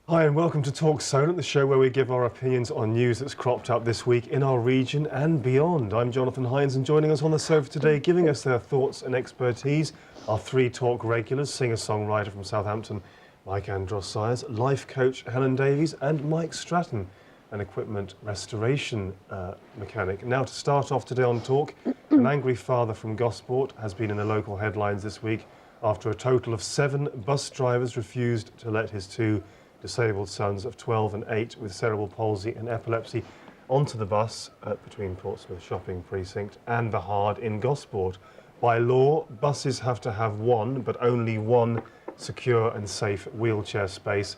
Hi and welcome to Talk Solent, the show where we give our opinions on news that's cropped up this week in our region and beyond. I'm Jonathan Hines, and joining us on the sofa today, giving us their thoughts and expertise, are three Talk regulars, singer-songwriter from Southampton, Mike Andros Zaeus, Lifecoach Helen Davies, and Mike Stratton, an equipment restoration mechanic. Now, to start off today on Talk, an angry father from Gosport has been in the local headlines this week after a total of 7 bus drivers refused to let his 2 disabled sons of 12 and 8 with cerebral palsy and epilepsy onto the bus between Portsmouth Shopping Precinct and the Hard in Gosport. By law, buses have to have one, but only one, secure and safe wheelchair space.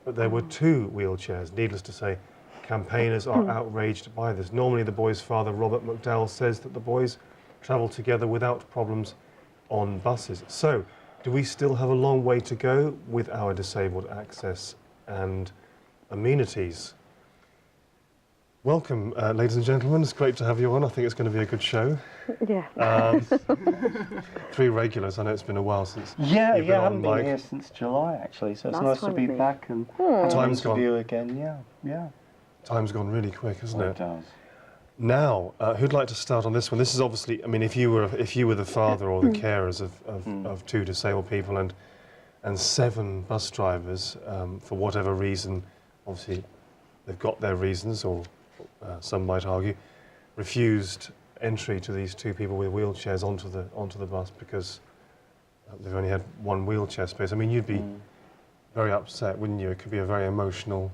But there were 2 wheelchairs. Needless to say, campaigners are outraged by this. Normally, the boys' father, Robert McDowell, says that the boys travel together without problems on buses. So, do we still have a long way to go with our disabled access and amenities? Welcome, ladies and gentlemen. It's great to have you on. I think it's going to be a good show. Yeah. 3 regulars. I know it's been a while since. Yeah, you've I haven't been here since July actually, so it's nice to be back and have an interview again. Yeah. Time's gone really quick, hasn't it? It does. Now, who'd like to start on this one? This is obviously, I mean, if you were the father or the carers of 2 disabled people and 7 bus drivers, for whatever reason, obviously they've got their reasons, or some might argue, refused entry to these 2 people with wheelchairs onto the bus because they've only had 1 wheelchair space. I mean, you'd be very upset, wouldn't you? It could be a very emotional,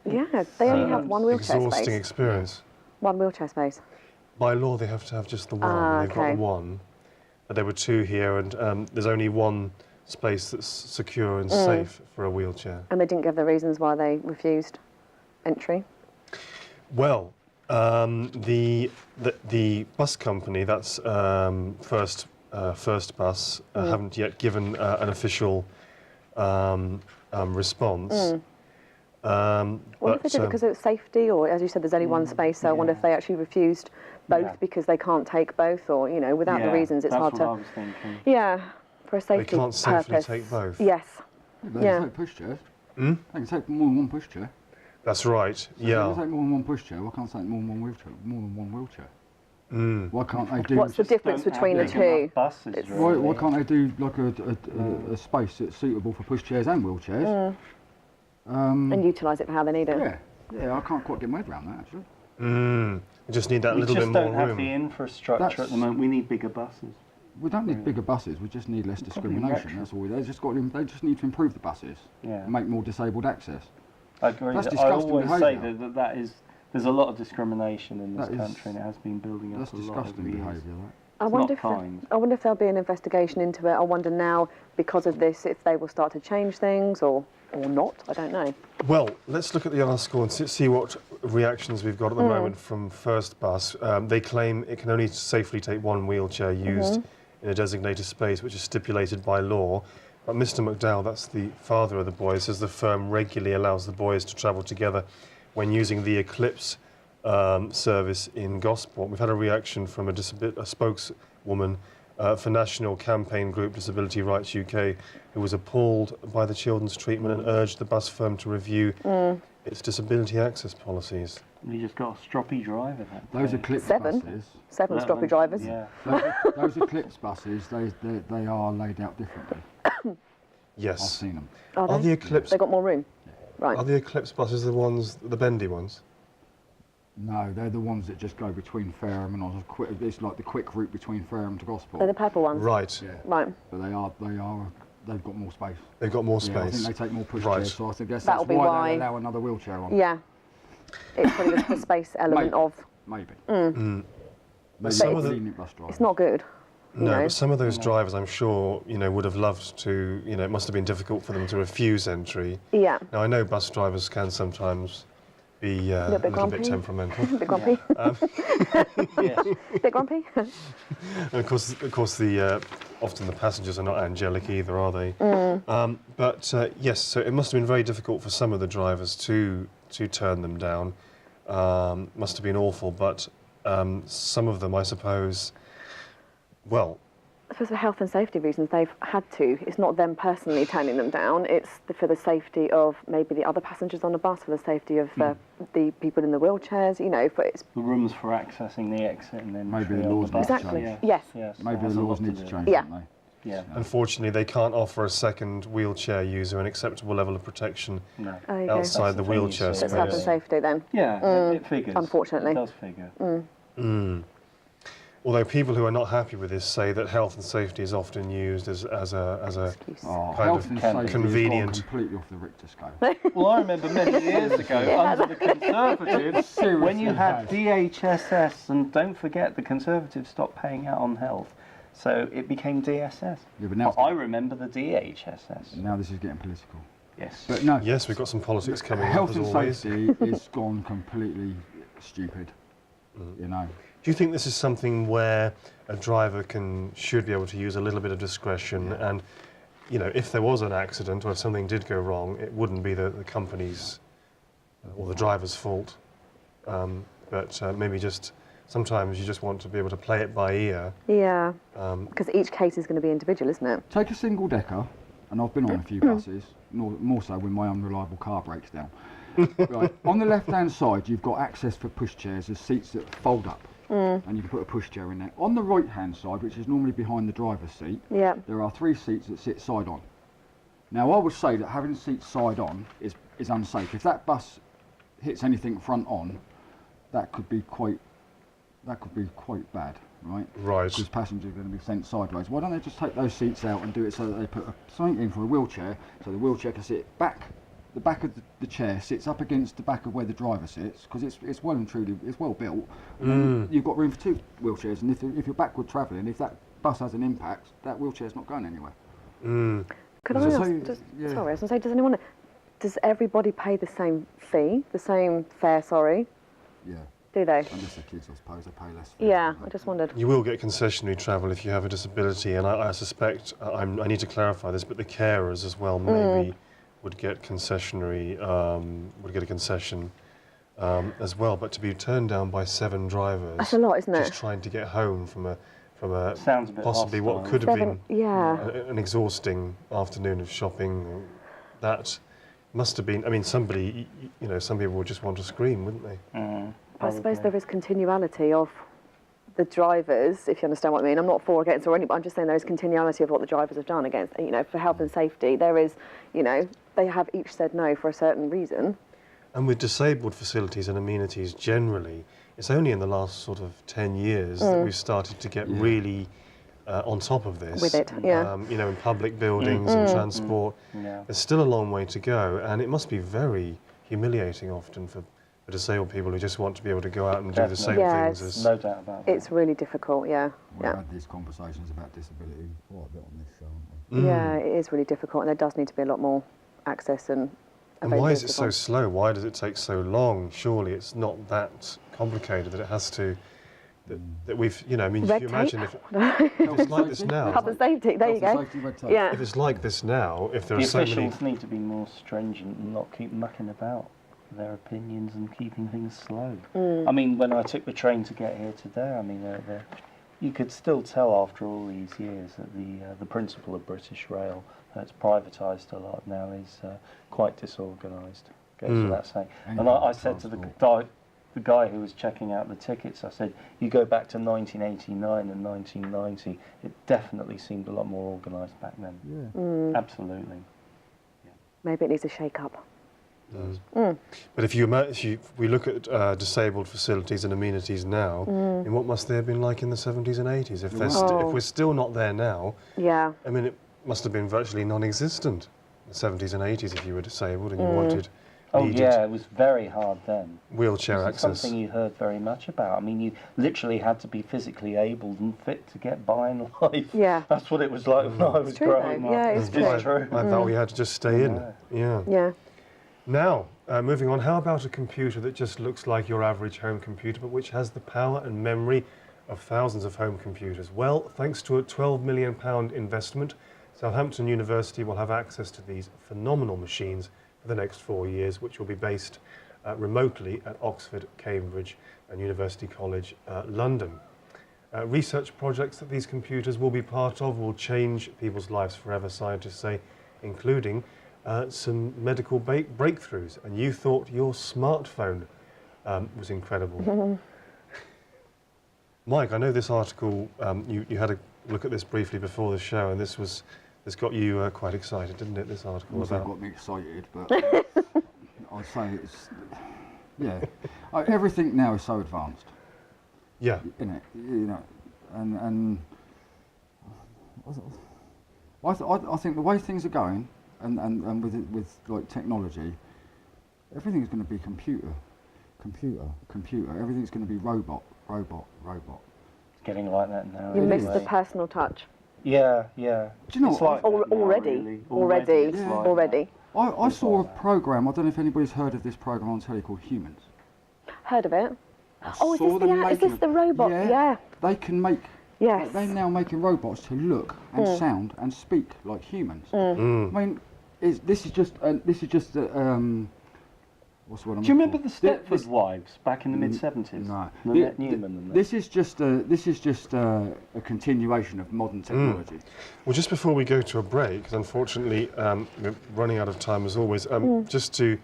yeah, they only have 1 wheelchair space. exhausting experience. 1 wheelchair space. By law, they have to have just the one, and they've got the 1. But there were 2 here, and there's only 1 space that's secure and safe for a wheelchair. And they didn't give the reasons why they refused entry? Well, the bus company, that's First Bus, haven't yet given an official response. I wonder if they did it because it was safety, or as you said, there's only 1 space, so I wonder if they actually refused both because they can't take both, or, you know, without the reasons it's hard to... That's what I was thinking. Yeah, for a safety purpose. They can't safely take both? Yes. They can take pushchairs. They can take more than 1 pushchair. That's right, So If they take more than 1 pushchair, why can't they take more than 1 wheelchair? Why can't they do... What's the difference between the 2? Buses, really. Why can't they do like a space that's suitable for pushchairs and wheelchairs? And utilise it for how they need it? Yeah, I can't quite get my head around that, actually. We just need that little bit more room. We just don't have the infrastructure at the moment. We need bigger buses. We don't need bigger buses, we just need less discrimination, that's all. They just need to improve the buses, and make more disabled access. I agree. That's I disgusting always say behaviour. that is, there's a lot of discrimination in this country, and it has been building up That's a lot over disgusting the years. behaviour, that. I wonder if there'll be an investigation into it. I wonder now, because of this, if they will start to change things or not. I don't know. Well, let's look at the article and see what reactions we've got at the moment from First Bus. They claim it can only safely take 1 wheelchair used in a designated space, which is stipulated by law. But Mr. McDowell, that's the father of the boys, says the firm regularly allows the boys to travel together when using the Eclipse service in Gosport. We've had a reaction from a spokeswoman for National Campaign Group Disability Rights UK, who was appalled by the children's treatment and urged the bus firm to review its disability access policies. You just got a stroppy driver. Those Eclipse 7? buses... 7 stroppy drivers? Yeah. those Eclipse buses, they are laid out differently. Yes. I've seen them. Are the Eclipse... They got more room? Right. Are the Eclipse buses the bendy ones? No, they're the ones that just go between Fareham and it's like the quick route between Fareham to Gosport. They're the purple ones? Right. Yeah. Right. But they've got more space. They've got more space. Yeah, I think they take more pushchairs, Right. so I think that's That'll be why they why. allow another wheelchair on. Yeah. It's probably the space element of... Maybe. But Some of the bus drivers. It's not good. No, but some of those drivers, I'm sure, would have loved to, it must have been difficult for them to refuse entry. Yeah. Now, I know bus drivers can sometimes be a little bit temperamental. A bit grumpy. Yes. Bit grumpy. And of course, often the passengers are not angelic either, are they? But yes, so it must have been very difficult for some of the drivers to turn them down. Must have been awful, but some of them, I suppose, well, I suppose for health and safety reasons, they've had to. It's not them personally turning them down. It's for the safety of maybe the other passengers on the bus, for the safety of the people in the wheelchairs. You know, for it's the rooms for accessing the exit, and then maybe the laws need to change. Yes. Maybe the laws need to change. Yeah. Don't they? Yeah. Unfortunately, they can't offer a second wheelchair user an acceptable level of protection outside the wheelchair space. It's health and safety then. Yeah, it figures. Unfortunately. It does figure. Although people who are not happy with this say that health and safety is often used as a kind of convenient. Completely off the Richter scale. Well, I remember many years ago under the Conservatives, when you had DHSS, and don't forget the Conservatives stopped paying out on health. So it became DSS. Yeah, but now I remember the DHSS. Now this is getting political. Yes. But no. Yes, we've got some politics coming up Health as and always. safety is gone completely stupid. You know. Do you think this is something where a driver should be able to use a little bit of discretion, and, you know, if there was an accident or if something did go wrong, it wouldn't be the company's or the driver's fault, but maybe just sometimes you just want to be able to play it by ear. Yeah, because each case is going to be individual, isn't it? Take a single decker, and I've been on a few buses, more so when my unreliable car breaks down. Right, on the left-hand side, you've got access for pushchairs. There's seats that fold up, and you can put a pushchair in there. On the right-hand side, which is normally behind the driver's seat, there are 3 seats that sit side-on. Now, I would say that having seats side-on is unsafe. If that bus hits anything front-on, that could be quite bad, right? Right. Because passengers are going to be sent sideways. Why don't they just take those seats out and do it so that they put something in for a wheelchair, so the wheelchair can sit back. The back of the chair sits up against the back of where the driver sits, because it's well and truly, it's well built. And then you've got room for 2 wheelchairs, and if you're backward travelling, if that bus has an impact, that wheelchair's not going anywhere. Could I ask, sorry, I was going to say, does everybody pay the same fee, the same fare, Yeah. Do they? Unless the kids, I suppose, they pay less. Yeah, I just wondered. You will get concessionary travel if you have a disability, and I suspect, I need to clarify this, but the carers as well maybe would get concessionary, would get a concession as well. But to be turned down by 7 drivers, that's a lot, isn't it? Just trying to get home from a sounds a bit possibly hostile. what could have been an exhausting afternoon of shopping. That must have been. I mean, somebody, you know, some people would just want to scream, wouldn't they? I suppose there is continuality of the drivers, if you understand what I mean. I'm not for or against or anything, but I'm just saying there is continuality of what the drivers have done against, you know, for health and safety. There is, you know, they have each said no for a certain reason. And with disabled facilities and amenities generally, it's only in the last sort of 10 years that we've started to get really on top of this. With it, you know, in public buildings and transport. There's still a long way to go, and it must be very humiliating often for disabled people who just want to be able to go out and do the same things as... No doubt about that. It's really difficult, We've had these conversations about disability quite a bit on this show, haven't we? Yeah, it is really difficult, and there does need to be a lot more access and And why is it so slow? Why does it take so long? Surely it's not that complicated that it has to... That we've, you know, I mean, if you imagine if it's like this now... Health and safety, there you go. If it's like this now, if there are so many... The officials need to be more stringent and not keep mucking about their opinions and keeping things slow. I mean, when I took the train to get here today, I mean, you could still tell after all these years that the principle of British Rail, that's privatised a lot now, is quite disorganised. Goes without saying. And I said to the guy who was checking out the tickets, I said, you go back to 1989 and 1990, it definitely seemed a lot more organised back then. Absolutely. Maybe it needs a shake-up. But if we look at disabled facilities and amenities now, and what must they have been like in the 70s and 80s? If we're still not there now, I mean, it must have been virtually non-existent in the 70s and 80s if you were disabled and you wanted. It was very hard then. Wheelchair access. Something you heard very much about. I mean, you literally had to be physically able and fit to get by in life. Yeah. That's what it was like when I was growing up. Yeah, it's true. I thought we had to just stay in. Yeah. Now, moving on, how about a computer that just looks like your average home computer, but which has the power and memory of thousands of home computers? Well, thanks to a £12 million investment, Southampton University will have access to these phenomenal machines for the next 4 years, which will be based remotely at Oxford, Cambridge and University College London. Research projects that these computers will be part of will change people's lives forever, scientists say, including some medical breakthroughs. And you thought your smartphone was incredible. Mike, I know this article, you had a look at this briefly before the show, and this got you quite excited, didn't it, this article? It got me excited, but I'd say it's, yeah, everything now is so advanced. Yeah. In it, you know, and I think the way things are going, and with like technology, everything's going to be computer. Everything's going to be robot. It's getting like that now. You miss the anyway. personal touch. Yeah. Do you know It's what? like that now, Already. it's like that. I It's saw a like that. programme. I don't know if anybody's heard of this programme on telly called Humans. Heard of it? I Oh, is saw them this making- the robot? Yeah. Yeah. They can make. Yes. They're now making robots to look and sound and speak like humans. Mm. I mean, this is just what's the word I'm Do you remember looking the for? Stepford Wives back in the mid-70s? No. Lynette Newman and that. This is just a continuation of modern technology. Well, just before we go to a break, because unfortunately we're running out of time as always, just to,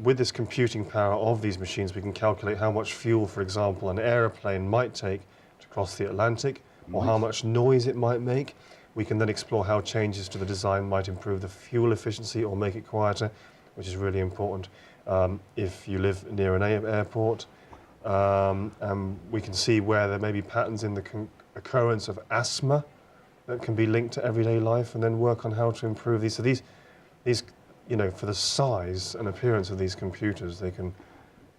with this computing power of these machines, we can calculate how much fuel, for example, an aeroplane might take to cross the Atlantic, or how much noise it might make. We can then explore how changes to the design might improve the fuel efficiency or make it quieter, which is really important if you live near an airport. We can see where there may be patterns in the occurrence of asthma that can be linked to everyday life, and then work on how to improve these. So these, you know, for the size and appearance of these computers, they can.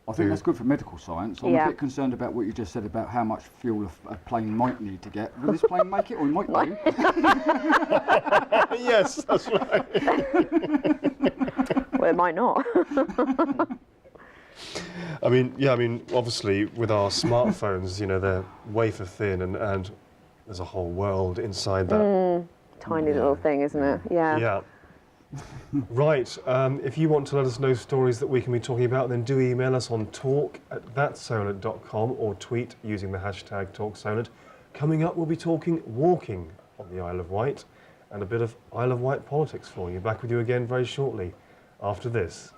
I think that's good for medical science. I'm Yeah. a bit concerned about what you just said about how much fuel a plane might need to get. Will this plane make it, or it might do? Yes, that's right. Well, it might not. I mean, obviously, with our smartphones, you know, they're wafer thin, and there's a whole world inside that. Tiny little thing, isn't it? Yeah. Yeah. Right. If you want to let us know stories that we can be talking about, then do email us on talk@thatsolent.com or tweet using the hashtag #TalkSolent. Coming up, we'll be talking walking on the Isle of Wight and a bit of Isle of Wight politics for you. Back with you again very shortly after this.